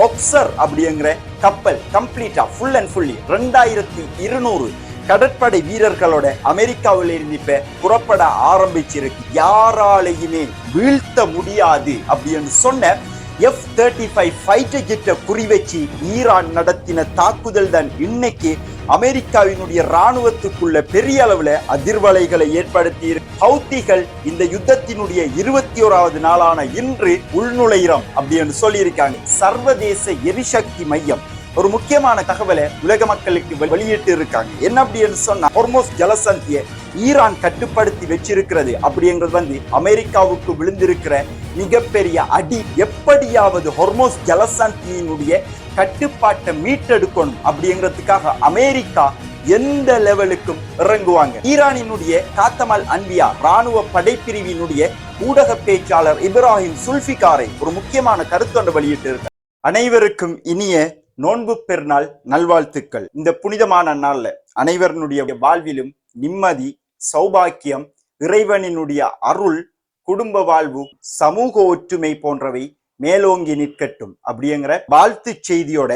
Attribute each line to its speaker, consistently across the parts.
Speaker 1: பொக்சர் அப்படிங்கிற கப்பல் கம்ப்ளீட்டா ஃபுல் அண்ட் ஃபுல்லி 2200 கடற்படை வீரர்களோட அமெரிக்காவில் இருந்து இப்ப புறப்பட ஆரம்பிச்சிருக்கு. யாராலையுமே வீழ்த்த முடியாது அப்படின்னு சொன்ன F-35 ஃபைட்டர் ஜெட்டை குறிவச்சு ஈரான் நடத்தின தாக்குதல் தான் இன்னைக்கு அமெரிக்காவினுடைய ராணுவத்துக்குள்ள பெரிய அளவுல அதிர்வலைகளை ஏற்படுத்தி ஹவுத்திகள் இந்த யுத்தத்தினுடைய 21வது நாளான இன்று உள்நுழைகிறோம் அப்படின்னு சொல்லியிருக்காங்க. சர்வதேச எரிசக்தி மையம் ஒரு முக்கியமான தகவலை உலக மக்களுக்கு வெளியிட்டு இருக்காங்க. என்ன அப்படின்னு சொன்னா, ஹொர்மோஸ் ஜலசந்தியை ஈரான் கட்டுப்படுத்தி வச்சிருக்கிறது அப்படிங்கிறது அமெரிக்காவுக்கு விழுந்திருக்கிற மிகப்பெரிய அடி. எப்படியாவது ஹொர்மோஸ் ஜலசந்தியினுடைய கட்டுப்பாட்டை மீட்டெடுக்கணும் அப்படிங்கிறதுக்காக அமெரிக்கா எந்த லெவலுக்கும் இறங்குவாங்க. ஈரானினுடைய காத்தமல் அன்பியா ராணுவ படைப்பிரிவினுடைய ஊடக பேச்சாளர் இப்ராஹிம் சுல்ஃபிகாரை ஒரு முக்கியமான கருத்தொன்று வெளியிட்டு இருக்கார். அனைவருக்கும் இனிய நோன்பு பெருநாள் நல்வாழ்த்துக்கள். இந்த புனிதமான நாள்ல அனைவருடைய வாழ்விலும் நிம்மதி, சௌபாக்கியம், இறைவனினுடைய அருள், குடும்ப வாழ்வு, சமூக ஒற்றுமை போன்றவை மேலோங்கி நிற்கட்டும் அப்படிங்கிற வாழ்த்து செய்தியோட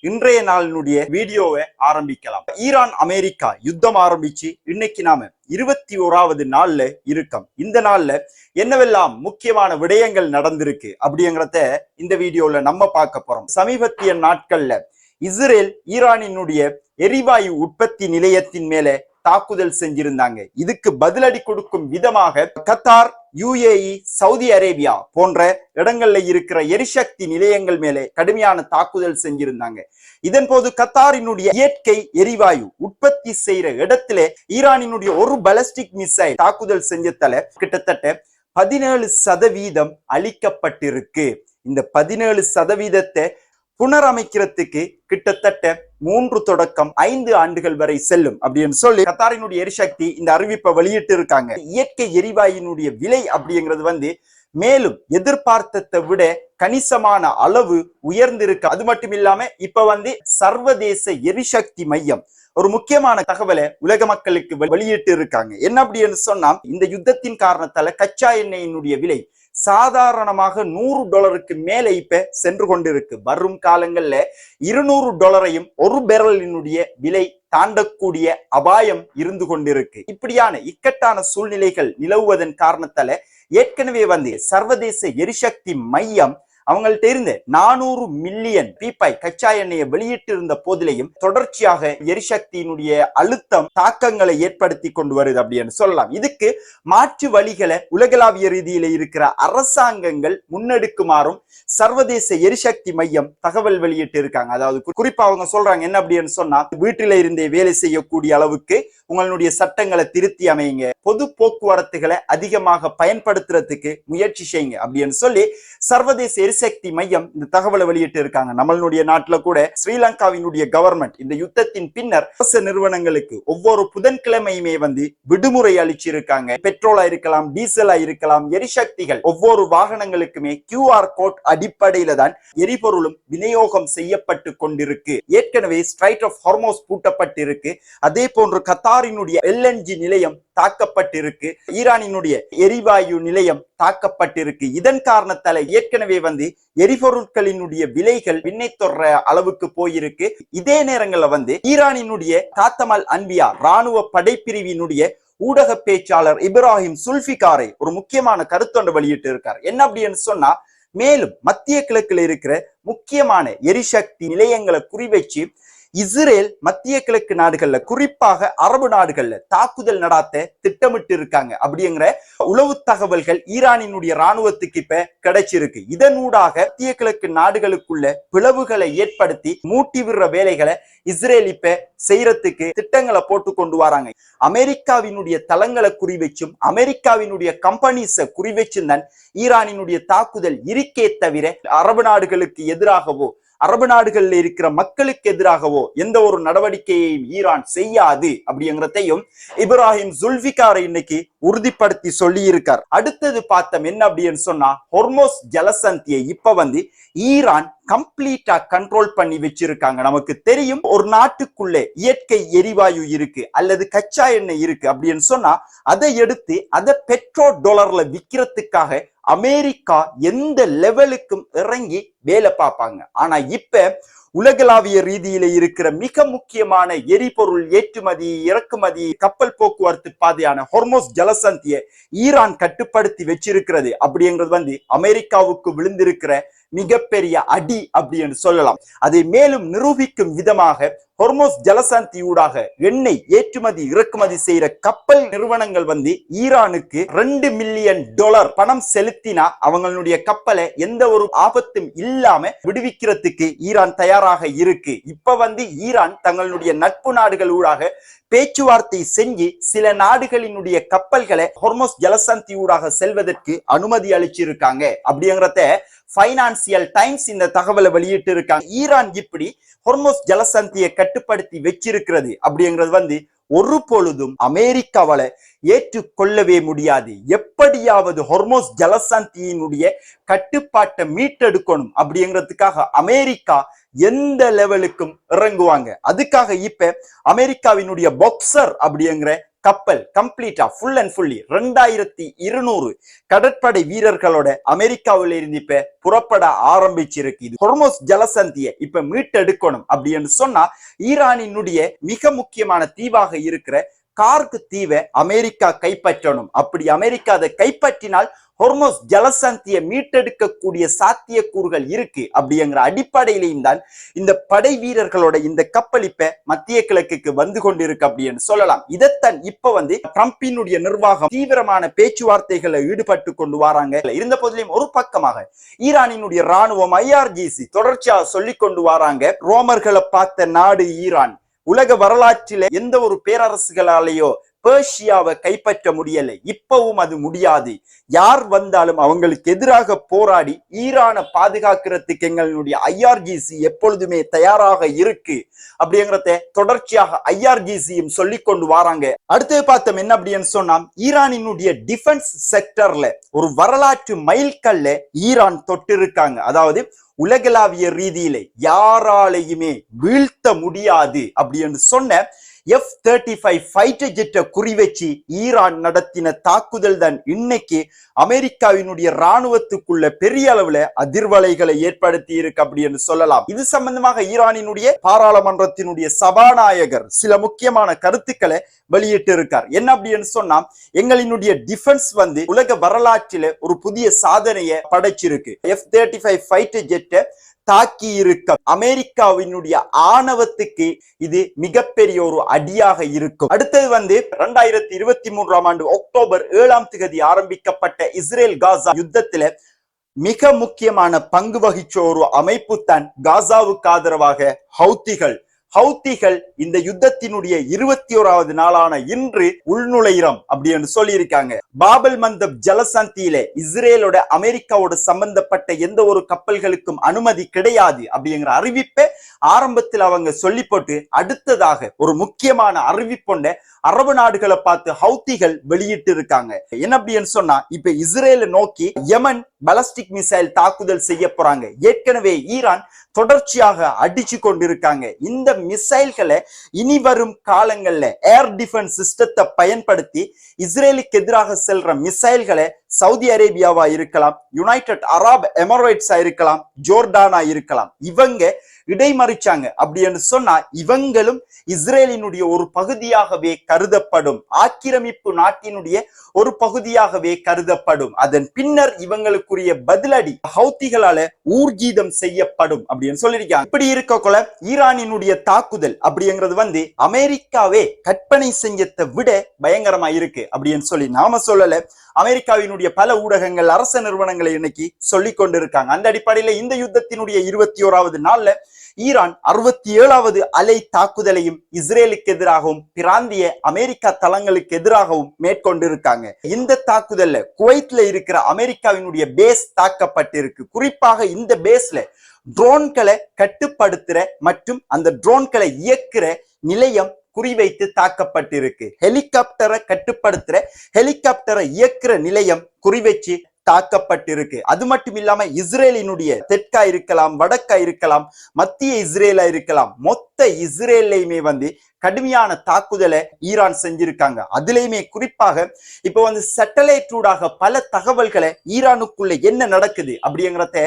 Speaker 1: இன்றைய நாளினுடைய வீடியோவை ஆரம்பிக்கலாம். ஈரான் அமெரிக்கா யுத்தம் ஆரம்பிச்சு இன்னைக்கு நாம 21வது நாள்ல இருக்கோம். இந்த நாள்ல என்னவெல்லாம் முக்கியமான விடயங்கள் நடந்திருக்கு அப்படிங்கிறத இந்த வீடியோல நம்ம பார்க்க போறோம். சமீபத்திய நாட்கள்ல இஸ்ரேல் ஈரானினுடைய எரிவாயு உற்பத்தி நிலையத்தின் மேல தாக்குதல் செஞ்சிருந்தாங்க. இதுக்கு பதிலடி கொடுக்கும் விதமாக கத்தார், UAE, சவுதி அரேபியா போன்ற இடங்கள்ல இருக்கிற எரிசக்தி நிலையங்கள் மேலே கடுமையான தாக்குதல் செஞ்சிருந்தாங்க. இதன் போது கத்தாரினுடைய இயற்கை எரிவாயு உற்பத்தி செய்யற இடத்துல ஈரானினுடைய ஒரு பாலிஸ்டிக் மிசைல் தாக்குதல் செஞ்சதால கிட்டத்தட்ட 17% அளிக்கப்பட்டிருக்கு. இந்த 17% புனரமைக்கிறதுக்கு கிட்டத்தட்ட 3 தொடக்கம் 5 ஆண்டுகள் வரை செல்லும் அப்படின்னு சொல்லி கத்தாரினுடைய எரிசக்தி இந்த அறிவிப்பை வெளியிட்டு இருக்காங்க. இயற்கை எரிவாயுனுடைய விலை அப்படிங்கிறது மேலும் எதிர்பார்த்ததை விட கணிசமான அளவு உயர்ந்திருக்கு. அது மட்டும் இல்லாம இப்ப சர்வதேச எரிசக்தி மையம் ஒரு முக்கியமான தகவலை உலக மக்களுக்கு வெளியிட்டு இருக்காங்க. என்ன அப்படின்னு சொன்னா, இந்த யுத்தத்தின் காரணத்தால கச்சா எண்ணெயினுடைய விலை சாதாரணமாக $100 மேல இப்ப சென்று கொண்டிருக்கு. வரும் காலங்கள்ல $200 ஒரு பேரலினுடைய விலை தாண்டக்கூடிய அபாயம் இருந்து கொண்டிருக்கு. இப்படியான இக்கட்டான சூழ்நிலைகள் நிலவுவதன் காரணத்தால ஏற்கனவே சர்வதேச எரிசக்தி மையம் அவங்கள்ட்ட இருந்து 400 மில்லியன் பீப்பாய் கச்சா எண்ணெயை வெளியிட்டு இருந்த போதிலையும் தொடர்ச்சியாக எரிசக்தியினுடைய அழுத்தம் தாக்கங்களை ஏற்படுத்தி கொண்டு வருது அப்படின்னு சொல்லலாம். இதுக்கு மாற்று வழிகளை உலகளாவிய ரீதியில இருக்கிற அரசாங்கங்கள் முன்னெடுக்குமாறும் சர்வதேச எரிசக்தி மையம் தகவல் வெளியிட்டு இருக்காங்க. அதாவது குறிப்பா அவங்க சொல்றாங்க என்ன அப்படின்னு சொன்னா, வீட்டில இருந்தே வேலை செய்யக்கூடிய அளவுக்கு உங்களுடைய சட்டங்களை திருத்தி அமையுங்க, பொது போக்குவரத்துகளை அதிகமாக பயன்படுத்துறதுக்கு முயற்சி செய்யுங்க அப்படின்னு சொல்லி சர்வதேச எரிசக்தி மையம் இந்த தகவலை வெளியிட்டு இருக்காங்க. நம்மளுடைய நாட்டுல கூட ஸ்ரீலங்காவினுடைய கவர்மெண்ட் இந்த யுத்தத்தின் பின்னர் அரசு நிறுவனங்களுக்கு ஒவ்வொரு புதன்கிழமையுமே விடுமுறை அளிச்சிருக்காங்க. பெட்ரோலா இருக்கலாம், டீசலா இருக்கலாம், எரிசக்திகள் ஒவ்வொரு வாகனங்களுக்குமே QR கோட் அடிப்படையில தான் எரிபொருளும் விநியோகம் செய்யப்பட்டு கொண்டிருக்கு. ஏற்கனவே ஸ்ட்ரைட் ஆஃப் ஹார்மோஸ் பூட்டப்பட்டிருக்கு. அதே போன்று கத்தாரினுடைய LNG நிலையம் தாக்கப்பட்டிருக்கு. ஈரானினுடைய எரிவாயு நிலையம் தாக்கப்பட்டிருக்கு. இதன் காரணத்தால ஏற்கனவே எரிபொருட்களினுடைய விலைகள் விண்ணை தொடுற அளவுக்கு போயிருக்கு. இதே நேரங்கள்ல ஈரானினுடைய காத்தமல் அன்பியா ராணுவ படைப்பிரிவினுடைய ஊடக பேச்சாளர் இப்ராஹிம் சுல்ஃபிகாரை ஒரு முக்கியமான கருத்தொன்று வெளியிட்டு இருக்கார். என்ன அப்படின்னு சொன்னா, மேலும் மத்திய கிழக்குல இருக்கிற முக்கியமான எரிசக்தி நிலையங்களை குறிவச்சு இஸ்ரேல் மத்திய கிழக்கு நாடுகள்ல குறிப்பாக அரபு நாடுகள்ல தாக்குதல் நடாத்த திட்டமிட்டு இருக்காங்க அப்படிங்கிற உளவு தகவல்கள் ஈரானினுடைய ராணுவத்துக்கு இப்ப கிடைச்சிருக்கு. இதனூடாக மத்திய கிழக்கு நாடுகளுக்குள்ள பிளவுகளை ஏற்படுத்தி மூட்டி விடுற வேலைகளை இஸ்ரேல் இப்ப செய்யறதுக்கு திட்டங்களை போட்டு கொண்டு வராங்க. அமெரிக்காவினுடைய தளங்களை குறிவச்சும் அமெரிக்காவினுடைய கம்பெனிஸை குறிவச்சும் தான் ஈரானினுடைய தாக்குதல் இருக்கே தவிர அரபு நாடுகளுக்கு எதிராகவோ அரபு நாடுகள்ல இருக்கிற மக்களுக்கு எதிராகவோ எந்த ஒரு நடவடிக்கையையும் ஈரான் செய்யாது அப்படிங்கிறதையும் இப்ராஹிம் சுல்ஃபிகாரை இன்னைக்கு உறுதிப்படுத்தி சொல்லி இருக்கார். அடுத்தது பார்த்தோம் என்ன அப்படின்னு சொன்னா, ஹொர்மோஸ் ஜலசந்தியை இப்ப ஈரான் கம்ப்ளீட்டா கண்ட்ரோல் பண்ணி வச்சிருக்காங்க. நமக்கு தெரியும், ஒரு நாட்டுக்குள்ளே இயற்கை எரிவாயு இருக்கு அல்லது கச்சா எண்ணெய் இருக்கு அப்படின்னு சொன்னா அதை எடுத்து அதை பெட்ரோல் டாலர்ல விற்கிறதுக்காக அமெரிக்கா எந்த லெவலுக்கும் இறங்கி வேலை பார்ப்பாங்க. ஆனா இப்ப உலகளாவிய ரீதியில இருக்கிற மிக முக்கியமான எரிபொருள் ஏற்றுமதி இறக்குமதி கப்பல் போக்குவரத்து பாதையான ஹொர்மோஸ் ஜலசந்தியை ஈரான் கட்டுப்படுத்தி வச்சிருக்கிறது. அப்படிங்கிறது அமெரிக்காவுக்கு விழுந்திருக்கிற மிகப்பெரிய அடி அப்படின்னு சொல்லலாம். அதை மேலும் நிரூபிக்கும் விதமாக ஹொர்மோஸ் ஜலசந்தி ஊடாக எண்ணெய் ஏற்றுமதி இறக்குமதி செய்யற கப்பல் நிறுவனங்கள் ஈரானுக்கு $2 மில்லியன் பணம் செலுத்தினா அவங்களுடைய கப்பலை எந்த ஒரு ஆபத்தும் இல்லாம விடுவிக்கிறதுக்கு ஈரான் தயாராக இருக்கு. இப்ப ஈரான் தங்களுடைய நட்பு நாடுகள் ஊடாக பேச்சுவார்த்தை செஞ்சு சில நாடுகளினுடைய கப்பல்களை ஹொர்மோஸ் ஜலசந்தி ஊடாக செல்வதற்கு அனுமதி அளிச்சிருக்காங்க. அப்படிங்கிறத பைனான்சியல் டைம்ஸ் இந்த தகவலை வெளியிட்டு இருக்காங்க. ஈரான் இப்படி ஹொர்மோஸ் ஜலசந்தியை கட்டுப்படுத்தி வச்சிருக்கிறது அப்படிங்கிறது ஒரு பொழுதும் அமெரிக்காவால ஏற்றுக்கொள்ளவே முடியாது. எப்படியாவது ஹொர்மோஸ் ஜலசந்தியினுடைய கட்டுப்பாட்டை மீட்டெடுக்கணும் அப்படிங்கிறதுக்காக அமெரிக்கா எந்த லெவலுக்கும் இறங்குவாங்க. அதுக்காக இப்ப அமெரிக்காவினுடைய பாக்ஸர் அப்படிங்கிற கப்பல் கம்ப்ளீட்டா ஃபுல் அண்ட் ஃபுல்லி 2200 கடற்படை வீரர்களோட அமெரிக்காவில இருந்து இப்ப புறப்பட ஆரம்பிச்சிருக்கு. இது ஹொர்மோஸ் ஜலசந்தியை இப்ப மீட்டெடுக்கணும் அப்படின்னு சொன்னா ஈரானினுடைய மிக முக்கியமான தீவாக இருக்கிற கார்க் தீவை அமெரிக்கா கைப்பற்றணும். அப்படி அமெரிக்கா அதை கைப்பற்றினால் ஹொர்மோஸ் ஜலசந்தியை மீட்டெடுக்கக்கூடிய சாத்தியக்கூறுகள் இருக்கு. அப்படிங்கிற அடிப்படையிலையும் தான் இந்த படை வீரர்களோட இந்த கப்பல் இப்ப மத்திய கிழக்குக்கு வந்து கொண்டிருக்கு அப்படின்னு சொல்லலாம். இதைத்தான் இப்ப ட்ரம்பினுடைய நிர்வாகம் தீவிரமான பேச்சுவார்த்தைகளை ஈடுபட்டு கொண்டு வராங்க. இருந்த போதிலும் ஒரு பக்கமாக ஈரானினுடைய ராணுவம் IRGC தொடர்ச்சியாக சொல்லி கொண்டு வராங்க, ரோமர்களை பார்த்த நாடு ஈரான், உலக வரலாற்றில எந்த ஒரு பேரரசுகளாலேயோ பெர்ஷியாவை கைப்பற்ற முடியல, இப்பவும் அது முடியாது. யார் வந்தாலும் அவங்களுக்கு எதிராக போராடி ஈரானை பாதுகாக்கிறதுக்கு எங்களுடைய IRGC எப்பொழுதுமே தயாராக இருக்கு அப்படிங்கிறத தொடர்ச்சியாக IRGCயும் சொல்லி கொண்டு வராங்க. அடுத்தது பார்த்தோம் என்ன அப்படின்னு சொன்னா, ஈரானினுடைய டிஃபென்ஸ் செக்டர்ல ஒரு வரலாற்று மைல்கல்ல ஈரான் தொட்டு இருக்காங்க. அதாவது உலகளாவிய ரீதியில யாராலையுமே வீழ்த்த முடியாது அப்படின்னு சொன்ன F-35 ஃபைட்டர் ஜெட்டை குறிவச்சு ஈரான் நடத்தின தாக்குதல் தான் இன்னைக்கு அமெரிக்காவினுடைய ராணுவத்துக்குள்ள பெரிய அளவுல அதிர்வலைகளை ஏற்படுத்தி இருக்கு அப்படின்னு சொல்லலாம். இது சம்பந்தமாக ஈரானினுடைய பாராளுமன்றத்தினுடைய சபாநாயகர் சில முக்கியமான கருத்துக்களை வெளியிட்டு இருக்கார். என்ன அப்படின்னு சொன்னா, எங்களினுடைய டிஃபென்ஸ் உலக வரலாற்றில ஒரு புதிய சாதனையை படைச்சிருக்கு. F-35 ஃபைட்டர் ஜெட்டை தாக்கி இருக்க அமெரிக்காவினுடைய ஆணவத்துக்கு இது மிகப்பெரிய ஒரு அடியாக இருக்கும். அடுத்தது 2023ஆம் ஆண்டு அக்டோபர் 7ஆம் தேதி ஆரம்பிக்கப்பட்ட இஸ்ரேல் காசா யுத்தத்தில மிக முக்கியமான பங்கு வகிச்ச ஒரு அமைப்பு தான் காசாவுக்கு ஆதரவாக ஹவுத்திகள் இந்த யுத்தத்தினுடைய 21வது நாளான இன்று உள்நுழையிறம் அப்படின்னு சொல்லி இருக்காங்க. பாபல் மந்தப் ஜலசந்தியில இஸ்ரேலோட அமெரிக்காவோட சம்பந்தப்பட்ட எந்த ஒரு கப்பல்களுக்கும் அனுமதி கிடையாது அப்படிங்கிற அறிவிப்பை ஆரம்பத்தில் அவங்க சொல்லி போட்டு அடுத்ததாக ஒரு முக்கியமான அறிவிப்பொண்ட அரபு நாடுகளை பார்த்து ஹவுத்திகள் வெளியிட்டு இருக்காங்க. என்ன அப்படின்னு சொன்னா, இப்ப இஸ்ரேலை நோக்கி யமன் பாலிஸ்டிக் மிசைல் தாக்குதல் செய்ய போறாங்க. ஏற்கனவே ஈரான் தொடர்ச்சியாக அடிச்சு கொண்டிருக்காங்க. இந்த மிசைல்களை இனி வரும் காலங்கள்ல ஏர் டிஃபென்ஸ் சிஸ்டத்தை பயன்படுத்தி இஸ்ரேலுக்கு எதிராக செல்ற மிசைல்களை சவுதி அரேபியாவா இருக்கலாம், யுனைடெட் அரப் எமிரேட்ஸா இருக்கலாம், ஜோர்டானா இருக்கலாம், இவங்க இடைமறிச்சாங்க. அப்படின்னு சொன்னா இவங்களும் இஸ்ரேலினுடைய ஒரு பகுதியாகவே கருதப்படும், ஆக்கிரமிப்பு நாட்டினுடைய ஒரு பகுதியாகவே கருதப்படும். அதன் பின்னர் இவங்களுக்குரிய பதிலடி ஹவுத்திகளால ஊர்ஜிதம் செய்யப்படும் அப்படின்னு சொல்லியிருக்காங்க. இப்படி இருக்கக்குள்ள ஈரானினுடைய தாக்குதல் அப்படிங்கிறது அமெரிக்காவே கற்பனை செஞ்சதை விட பயங்கரமா இருக்கு அப்படின்னு சொல்லி நாம சொல்லல, அமெரிக்காவினுடைய பல ஊடகங்கள் அரச நிறுவனங்களை இன்னைக்கு சொல்லிக் கொண்டிருக்காங்க. அந்த அடிப்படையில இந்த யுத்தத்தினுடைய 21வது நாள்ல ஈரான் 67வது அலை தாக்குதலையும் இஸ்ரேலுக்கு எதிராகவும் பிராந்திய அமெரிக்கா தளங்களுக்கு எதிராகவும் மேற்கொண்டிருக்காங்க. இந்த தாக்குதல்ல குவைத்ல இருக்கிற அமெரிக்காவினுடைய பேஸ் தாக்கப்பட்டிருக்கு. குறிப்பாக இந்த பேஸ்ல ட்ரோன்களை கட்டுப்படுத்துற மற்றும் அந்த ட்ரோன்களை இயக்குற நிலையம் குறிவைத்து தாக்கப்பட்டிருக்கு. ஹெலிகாப்டரை கட்டுப்படுத்துற ஹெலிகாப்டரை இயக்குற நிலையம் குறிவச்சு தாக்கப்பட்டிருக்கு. அது மட்டும் இல்லாம இஸ்ரேலினுடைய தெற்கா இருக்கலாம், வடக்கா இருக்கலாம், மத்திய இஸ்ரேலா இருக்கலாம், மொத்த இஸ்ரேலையுமே கடுமையான தாக்குதலை ஈரான் செஞ்சிருக்காங்க. அதுலயுமே குறிப்பாக இப்ப சேட்டலைட் ஊடாக பல தகவல்களை ஈரானுக்குள்ள என்ன நடக்குது அப்படிங்கிறத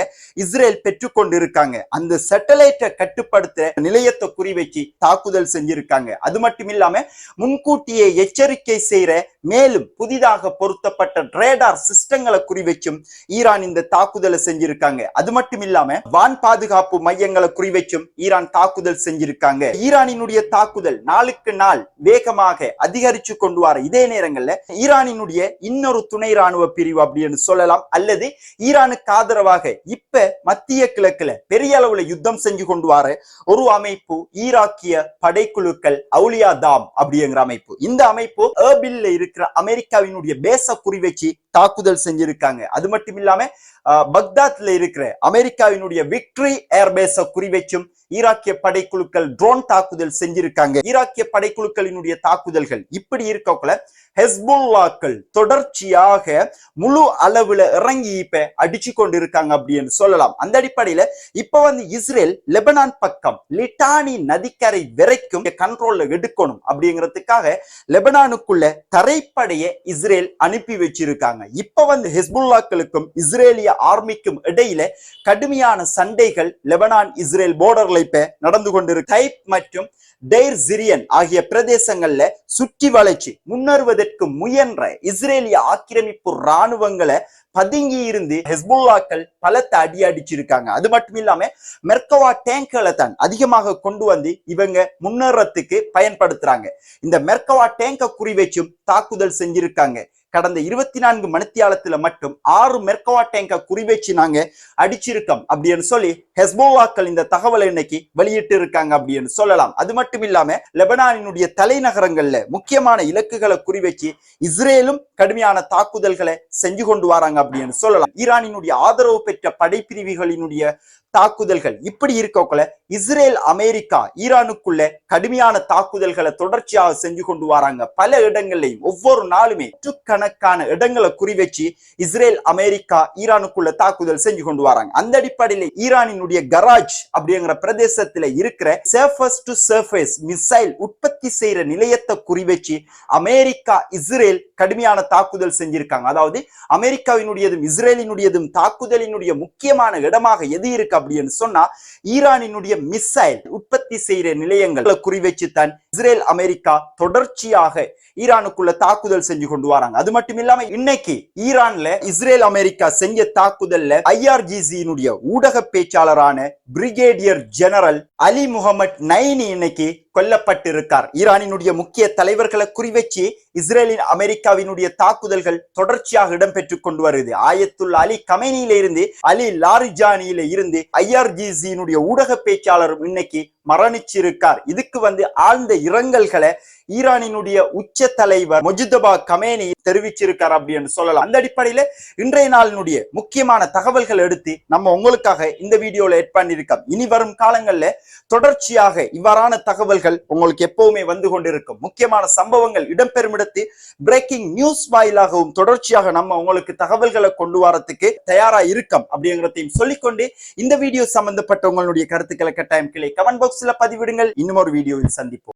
Speaker 1: இஸ்ரேல் பெற்றுக்கொண்டு இருக்காங்க. அந்த சேட்டலைட்டை கட்டுப்படுத்த நிலையத்தை குறிவச்சு தாக்குதல் செஞ்சிருக்காங்க. அது மட்டும் இல்லாம முன்கூட்டியே எச்சரிக்கை செய்யற மேலும் புதிதாக பொருத்தப்பட்ட ரேடார் சிஸ்டங்களை குறிவச்சும் ஈரான் இந்த தாக்குதலை செஞ்சிருக்காங்க. அது மட்டும் இல்லாம வான் பாதுகாப்பு மையங்களை குறிவச்சும் ஈரான் தாக்குதல் செஞ்சிருக்காங்க. ஈரானினுடைய தாக்குதல் நாளுக்கு நாள் வேகமாக அதிகரிச்சு கொண்டு வர இதே நேரங்கள்ல ஈரானினுடைய இன்னொரு துணை ராணுவ பிரிவு அப்படின்னு சொல்லலாம், அல்லது ஈரானுக்கு ஆதரவாக இப்ப மத்திய கிழக்குல பெரிய அளவுல யுத்தம் செஞ்சு கொண்டு வர ஒரு அமைப்பு ஈராக்கிய படைக்குழுக்கள் அவுலியா தாம் அப்படிங்கிற அமைப்பு. இந்த அமைப்பு ஏர்பில்ல இருக்கிற அமெரிக்காவினுடைய பேச குறிவச்சு தாக்குதல் செஞ்சிருக்காங்க. அது மட்டும் இல்லாம பக்தாத்ல இருக்கிற அமெரிக்காவினுடைய விக்டரி ஏர்பேஸ குறிவச்சும் ஈராக்கிய படைக்குழுக்கள் ட்ரோன் தாக்குதல் செஞ்சிருக்காங்க. ஈராக்கிய படைக்குழுக்களினுடைய தாக்குதல்கள் இப்படி இருக்கக்குள்ள ஹெஸ்புல்லாக்கள் தொடர்ச்சியாக முழு அளவுல இறங்கி இப்ப அடிச்சு கொண்டு இருக்காங்க அப்படின்னு சொல்லலாம். அந்த அடிப்படையில இப்ப இஸ்ரேல் லெபனான் பக்கம் லிட்டானி நதிக்கரை வரைக்கும் கண்ட்ரோல்ல எடுக்கணும் அப்படிங்கிறதுக்காக லெபனானுக்குள்ள தரைப்படையை இஸ்ரேல் அனுப்பி வச்சிருக்காங்க. இப்ப ஹெஸ்புல்லாக்களுக்கும் இஸ்ரேலிய ஆர்மிக்கும் இடையில கடுமையான சண்டைகள் லெபனான் இஸ்ரேல் போர்டர்ல இப்ப நடந்து கொண்டிருக்கு. டைப் மற்றும் டெய்ர் சிரியன் ஆகிய பிரதேசங்கள்ல சுற்றி வளைச்சு முன்னேறுவதற்கு முயன்ற இஸ்ரேலிய ஆக்கிரமிப்பு ராணுவங்களை பதுங்கி இருந்து ஹெஸ்புல்லாக்கள் பலத்த அடி அடிச்சிருக்காங்க. அது மட்டும் இல்லாம மெர்கவா டேங்களை தான் அதிகமாக கொண்டு இவங்க முன்னேறத்துக்கு பயன்படுத்துறாங்க. இந்த மெர்கவா டேங்கை குறிவச்சும் தாக்குதல் செஞ்சிருக்காங்க. கடந்த 24 மணித்தியாலத்துல மட்டும் 6 மெர்கவா டேங்கை குறிவச்சு நாங்க அடிச்சிருக்கோம் அப்படின்னு சொல்லி ஹெஸ்புல்லாக்கள் இந்த தகவலை இன்னைக்கு வெளியிட்டு இருக்காங்க அப்படின்னு சொல்லலாம். அது மட்டும் இல்லாம லெபனானினுடைய தலைநகரங்கள்ல முக்கியமான இலக்குகளை குறிவச்சு இஸ்ரேலும் கடுமையான தாக்குதல்களை செஞ்சு கொண்டு வராங்க அப்படின்னு சொல்லலாம். ஈரானினுடைய ஆதரவு பெற்ற படைப்பிரிவுகளினுடைய தாக்குதல்கள் இப்படி இருக்கக்குள்ள இஸ்ரேல் அமெரிக்கா ஈரானுக்குள்ள கடுமையான தாக்குதல்களை தொடர்ச்சியாக செஞ்சு கொண்டு வராங்க. பல இடங்கள்லையும் ஒவ்வொரு நாளுமே நூற்றுக்கணக்கான இடங்களை குறிவச்சு இஸ்ரேல் அமெரிக்கா ஈரானுக்குள்ள தாக்குதல் செஞ்சு கொண்டு வராங்க. அந்த அடிப்படையில் ஈரானினுடைய கராஜ் அப்படிங்கிற பிரதேசத்துல இருக்கிற சர்ஃபேஸ் டு சர்ஃபேஸ் மிசைல் உற்பத்தி செய்யற நிலையத்தை குறிவச்சு அமெரிக்கா இஸ்ரேல் கடுமையான தாக்குதல் செஞ்சிருக்காங்க. அதாவது அமெரிக்காவினுடையதும் இஸ்ரேலினுடையதும் தாக்குதலினுடைய முக்கியமான இடமாக எது இருக்கு அப்படின்னு சொன்னா ஈரானினுடைய மிசைல் உற்பத்தி செய்யற நிலையங்களை குறிவச்சு தான் இஸ்ரேல் அமெரிக்கா தொடர்ச்சியாக ஈரானுக்குள்ள தாக்குதல் செஞ்சு கொண்டு வராங்க. அது மட்டும் இல்லாம இன்னைக்கு ஈரான்ல இஸ்ரேல் அமெரிக்கா செஞ்ச தாக்குதல்ல IRGC ஊடக பேச்சாளரான பிரிகேடியர் ஜெனரல் அலி முகமது நைனி இன்னைக்கு கொல்லப்பட்டிருக்கார். ஈரானினுடைய முக்கிய தலைவர்களை குறிவச்சு இஸ்ரேலின் அமெரிக்காவினுடைய தாக்குதல்கள் தொடர்ச்சியாக இடம்பெற்றுக் கொண்டு வருது. ஆயத்துல் அலி கமேனியில இருந்து அலி லாரிஜானியில இருந்து IRGC ஊடக பேச்சாளரும் இன்னைக்கு மரணிச்சிருக்கார். இதுக்கு ஆழ்ந்த இரங்கல்களை ஈரானினுடைய உச்ச தலைவர் மொஜிதபா கமேனி தெரிவிச்சிருக்கார் அப்படின்னு சொல்லலாம். அந்த அடிப்படையில இன்றைய நாளினுடைய முக்கியமான தகவல்கள் எடுத்து நம்ம உங்களுக்காக இந்த வீடியோல எட் பண்ணிருக்கோம். இனி வரும் காலங்கள்ல தொடர்ச்சியாக இவ்வாறான தகவல்கள் உங்களுக்கு எப்பவுமே வந்து கொண்டிருக்கும். முக்கியமான சம்பவங்கள் இடம்பெறும் இடத்து பிரேக்கிங் நியூஸ் வாயிலாகவும் தொடர்ச்சியாக நம்ம உங்களுக்கு தகவல்களை கொண்டு வரத்துக்கு தயாரா இருக்கோம் அப்படிங்கிறதையும் சொல்லிக்கொண்டு இந்த வீடியோ சம்பந்தப்பட்ட உங்களுடைய கருத்துக்களை கட்டாயம் கீழே கமெண்ட் பாக்ஸ்ல பதிவிடுங்கள். இன்னும் ஒரு வீடியோவில் சந்திப்போம்.